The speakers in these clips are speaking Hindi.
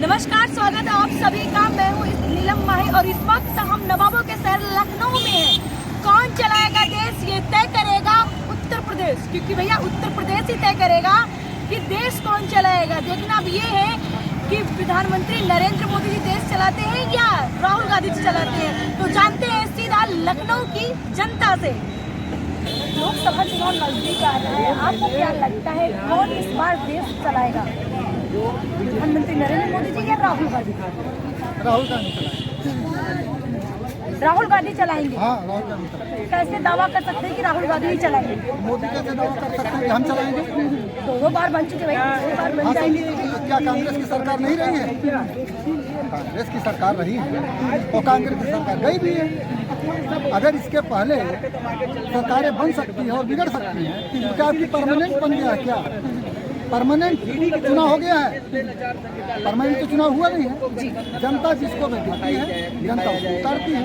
नमस्कार, स्वागत है आप सभी का। मैं हूँ नीलम माही और इस वक्त हम नवाबों के शहर लखनऊ में हैं। कौन चलाएगा देश ये तय करेगा उत्तर प्रदेश, क्योंकि भैया उत्तर प्रदेश ही तय करेगा कि देश कौन चलाएगा। देखना अब ये है कि प्रधानमंत्री नरेंद्र मोदी जी देश चलाते हैं या राहुल गांधी जी चलाते हैं। तो जानते हैं सीधा लखनऊ की जनता से। लोकसभा चुनाव नजदीक आ रहा है, आपको क्या लगता है कौन इस बार देश चलाएगा? प्रधानमंत्री नरेंद्र मोदी जी या राहुल गांधी? राहुल गांधी राहुल गांधी चलाएंगे। हाँ, राहुल गांधी चलाएंगे। कैसे दावा कर सकते हैं कि राहुल गांधी ही चलाएंगे? मोदी कैसे दावा कर सकते हैं कि हम चलाएंगे? दो बार बन चुके भाई, दो बार बन जाएंगे। क्या कांग्रेस की सरकार नहीं रही है? कांग्रेस की सरकार रही है और कांग्रेस की सरकार गई भी है। अगर इसके पहले सरकारें बन सकती है और बिगड़ सकती हैं, तो क्या आपकी परमानेंट बन गया है? क्या परमानेंट चुनाव हो गया है? परमानेंट तो चुनाव हुआ नहीं है। जनता जिसको भेजती है, जनता उसको उतारती है।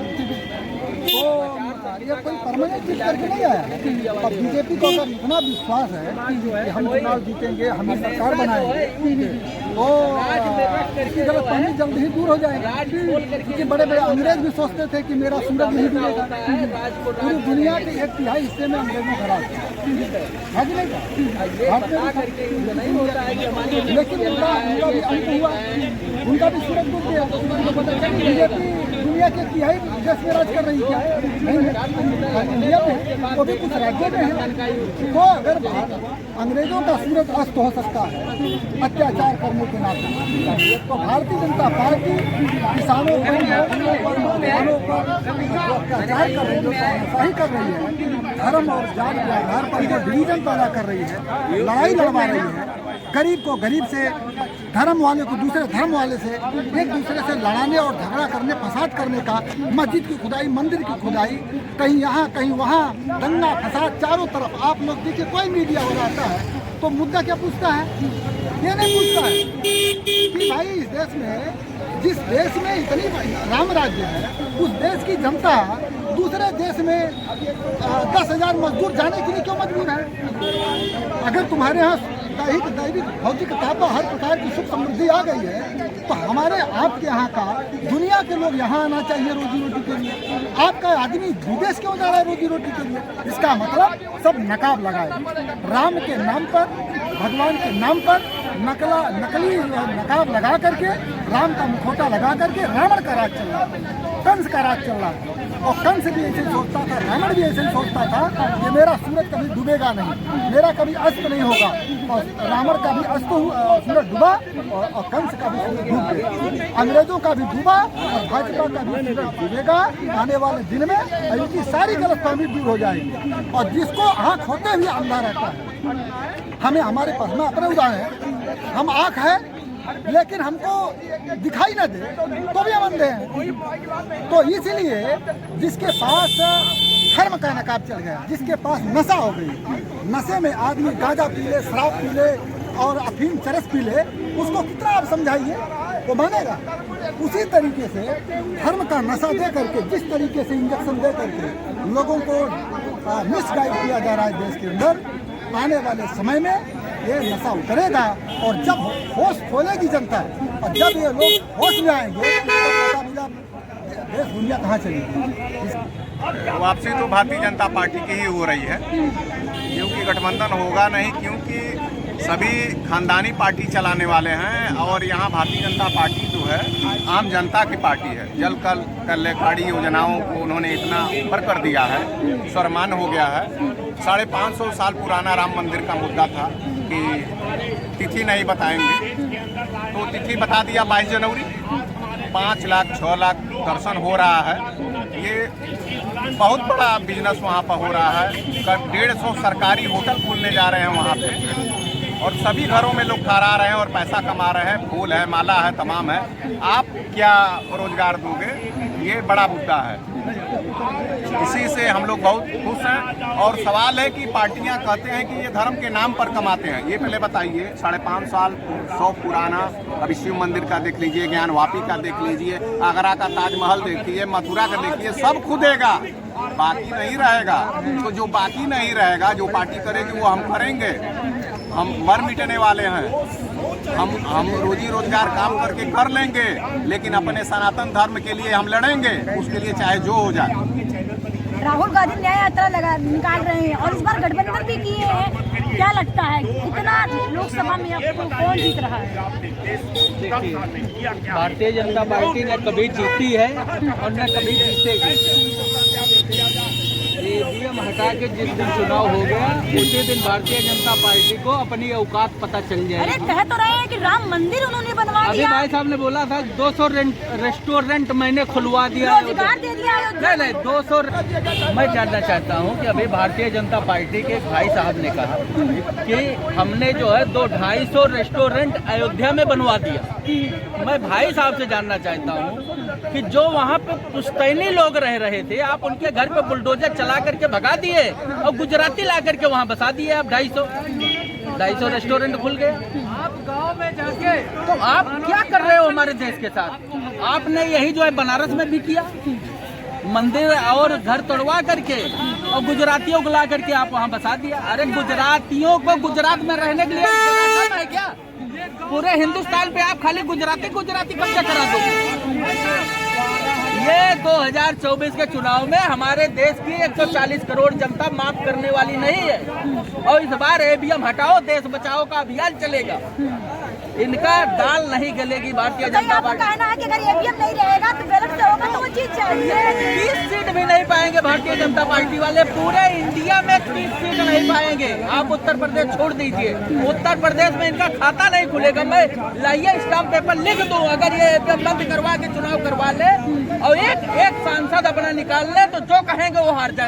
तो ये कोई परमानेंट चीज करके नहीं आया है। और बीजेपी को अगर इतना विश्वास है कि हम चुनाव जीतेंगे, हम सरकार बनाएंगे, तो इसकी गलतफहमी जल्द ही दूर हो जाएगी। क्योंकि बड़े बड़े अंग्रेज भी सोचते थे कि मेरा सूरज नहीं डूबेगा। पूरी दुनिया के 1/3 हिस्से में अंग्रेजों का राज है कि नहीं? लेकिन उनका भी अंत हुआ, उनका भी सूरज डूब गया। बीजेपी दुनिया के 1/3 देश में राज कर रही है। इंडिया में वो भी कुछ राज्यों में है। तो अगर अंग्रेजों का सूरज अस्त हो सकता है अत्याचार करने के नाते, तो भारतीय जनता पार्टी किसानों पर अत्याचार कर रही है, सही कर रही है, धर्म और जाति के आधार पर जो डिवीजन पैदा कर रही है, लड़ाई लड़वा रही है, गरीब को गरीब से, धर्म वाले को दूसरे धर्म वाले से एक दूसरे से लड़ाने और झगड़ा करने, फसाद करने का, मस्जिद की खुदाई, मंदिर की खुदाई, कहीं यहाँ कहीं वहाँ, दंगा फसाद चारों तरफ। आप लोग देखिए, कोई मीडिया हो जाता है तो मुद्दा क्या पूछता है? ये नहीं पूछता है कि भाई इस देश में, जिस देश में इतनी राम राज्य है, उस देश की जनता दूसरे देश में 10,000 मजदूर जाने के लिए क्यों मजबूर है? अगर तुम्हारे यहाँ दैविक भौतिक तापा हर प्रकार की सुख समृद्धि आ गई है, तो हमारे आपके यहाँ का दुनिया के लोग यहाँ आना चाहिए रोजी रोटी के लिए। आपका आदमी विदेश क्यों जा रहा है रोजी रोटी के लिए? इसका मतलब सब नकाब लगाए, राम के नाम पर, भगवान के नाम पर नकली नकाब लगा करके, राम का मुखौटा लगा करके रावण का राज चल रहा है, कंस का राज चल रहा है। और कंस भी ऐसे सोचता था, रावण भी ऐसे सोचता था कि मेरा सूरज कभी डूबेगा नहीं, मेरा कभी अस्त नहीं होगा। और रावण का भी अस्त सूरज डूबा और कंस का भी सूरज डूब गया। अंग्रेजों का भी डूबा और भाजपा का भी सूरज डूबेगा आने वाले दिन में। इनकी सारी गलतफहमी दूर हो जाएगी। और जिसको आँख होते हुए अंधा रहता है, हमें हमारे पास में अपने उदाहरण है, हम आँख है लेकिन हमको दिखाई न दे तो भी हम अंधे हैं। तो इसलिए जिसके पास धर्म का नकाब चल गया, जिसके पास नशा हो गई, नशे में आदमी गांजा पी ले, शराब पी ले और अफीम चरस पी ले, उसको कितना आप समझाइए वो मानेगा? उसी तरीके से धर्म का नशा दे करके, जिस तरीके से इंजेक्शन दे करके लोगों को मिसगाइड किया जा रहा है देश के अंदर, आने वाले समय में ये नशा उतरेगा। और जब होश खोलेगी जनता और जब ये लोग होश में आएंगे तो देश दुनिया कहाँ चलेगी? वापसी तो भारतीय जनता पार्टी की ही हो रही है, क्योंकि गठबंधन होगा नहीं, क्योंकि सभी खानदानी पार्टी चलाने वाले हैं। और यहाँ भारतीय जनता पार्टी जो है आम जनता की पार्टी है। जल कल्याणकारी योजनाओं को उन्होंने इतना ऊपर कर दिया है, सर्वमान्य हो गया है। 550 साल पुराना राम मंदिर का मुद्दा था कि तिथि नहीं बताएंगे, तो तिथि बता दिया 22 जनवरी। 5 लाख 6 लाख दर्शन हो रहा है। ये बहुत बड़ा बिजनेस वहाँ पर हो रहा है। 150 सरकारी होटल खुलने जा रहे हैं वहाँ पे, और सभी घरों में लोग ठहरा रहे हैं और पैसा कमा रहे हैं। फूल है, माला है, तमाम है। आप क्या रोजगार दोगे? ये बड़ा मुद्दा है। इसी से हम लोग बहुत खुश हैं। और सवाल है कि पार्टियां कहते हैं कि ये धर्म के नाम पर कमाते हैं। ये पहले बताइए, 550 साल 100 पुराना, अभी शिव मंदिर का देख लीजिए, ज्ञान वापी का देख लीजिए, आगरा का ताजमहल देखिए, मथुरा का देखिए, सब खुदेगा, बाकी नहीं रहेगा। तो जो बाकी नहीं रहेगा, जो पार्टी करेगी वो हम करेंगे। हम मर मिटने वाले हैं। हम रोजी रोजगार काम करके कर लेंगे, लेकिन अपने सनातन धर्म के लिए हम लड़ेंगे, उसके लिए चाहे जो हो जाए। राहुल गांधी न्याय यात्रा निकाल रहे हैं और इस बार गठबंधन भी किए हैं। क्या लगता है इतना लोकसभा में आपको कौन जीत रहा है? देखिए, भारतीय जनता पार्टी ने कभी जीती है और न कभी जीतेगी। ईवीएम हटा के जिस दिन चुनाव हो गया उसी दिन भारतीय जनता पार्टी को अपनी औकात पता चल अरे जाएगी। कह तो रहे हैं कि राम मंदिर उन्होंने बनवा अभी दिया, भाई साहब ने बोला था 200 रेस्टोरेंट मैंने खुलवा दिया। रोजगार दे दिया अयोध्या नहीं 200। मैं जानना चाहता हूं कि अभी भारतीय जनता पार्टी के भाई साहब ने कहा कि हमने जो है 250 रेस्टोरेंट अयोध्या में बनवा दिया। मैं भाई साहब से जानना चाहता हूं कि जो वहां पे पुश्तैनी लोग रह रहे थे, आप उनके घर पे बुलडोजर चला करके भगा दिए और गुजराती ला करके वहां बसा दिए। आप 250 रेस्टोरेंट खुल गए। आप गांव में जाके तो आप क्या कर रहे हो हमारे देश के साथ? आपने यही जो है बनारस में भी किया, मंदिर और घर तोड़वा करके और गुजरातियों को ला करके आप वहां बसा दिया। अरे गुजरातियों को गुजरात में रहने के लिए जगह कम है क्या? पूरे हिंदुस्तान पे आप खाली गुजराती कब्जा करा दोगे। ये 2024 के चुनाव में हमारे देश की 140 करोड़ जनता माफ करने वाली नहीं है और इस बार ईवीएम हटाओ देश बचाओ का अभियान चलेगा। इनका दाल नहीं गलेगी भारतीय जनता पार्टी। कहना है कि अगर ईवीएम नहीं रहेगा तो बैलेट से होगा तो वो जीत जाएगी। 30 सीट भी नहीं पाएंगे भारतीय जनता पार्टी वाले, पूरे इंडिया में 30 सीट नहीं पाएंगे। आप उत्तर प्रदेश छोड़ दीजिए, उत्तर प्रदेश में इनका खाता नहीं खुलेगा। मैं लाइए स्टाम्प पेपर लिख दूं, अगर ये ईवीएम बंद करवा के चुनाव करवा ले और एक सांसद अपना निकाल ले तो जो कहेंगे वो हार जाए।